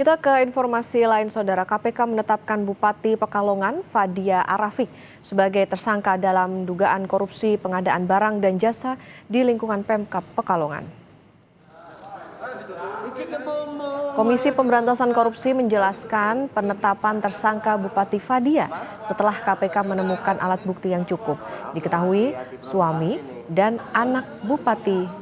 Kita ke informasi lain, Saudara. KPK menetapkan Bupati Pekalongan, Fadia Arafik, sebagai tersangka dalam dugaan korupsi pengadaan barang dan jasa di lingkungan Pemkab Pekalongan. Komisi Pemberantasan Korupsi menjelaskan penetapan tersangka Bupati Fadia setelah KPK menemukan alat bukti yang cukup. Diketahui suami dan anak Bupati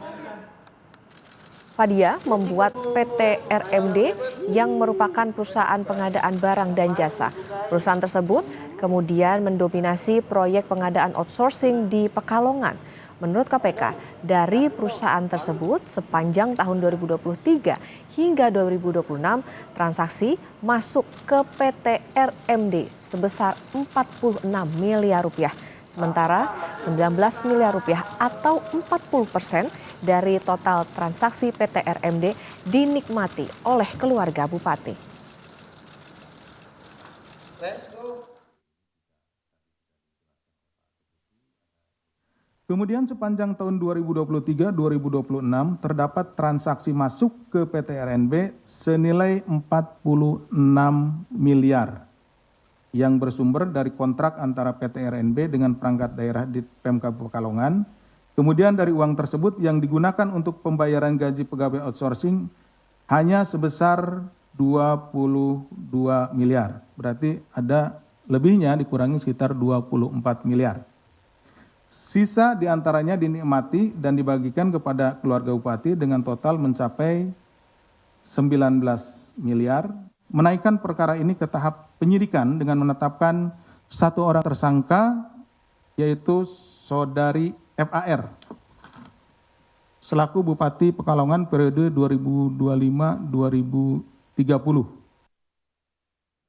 Fadia membuat PT RMD yang merupakan perusahaan pengadaan barang dan jasa. Perusahaan tersebut kemudian mendominasi proyek pengadaan outsourcing di Pekalongan. Menurut KPK, dari perusahaan tersebut sepanjang tahun 2023 hingga 2026 transaksi masuk ke PT RMD sebesar 46 miliar rupiah. Sementara 19 miliar rupiah atau 40% dari total transaksi PT RMD dinikmati oleh keluarga Bupati. Kemudian sepanjang tahun 2023-2026 terdapat transaksi masuk ke PT RMD senilai 46 miliar yang bersumber dari kontrak antara PT RMD dengan perangkat daerah di Pemkab Pekalongan. Kemudian dari uang tersebut yang digunakan untuk pembayaran gaji pegawai outsourcing hanya sebesar 22 miliar. Berarti ada lebihnya dikurangi sekitar 24 miliar. Sisa diantaranya dinikmati dan dibagikan kepada keluarga Bupati dengan total mencapai 19 miliar. Menaikkan perkara ini ke tahap penyidikan dengan menetapkan satu orang tersangka, yaitu Saudari FAR, selaku Bupati Pekalongan periode 2025-2030.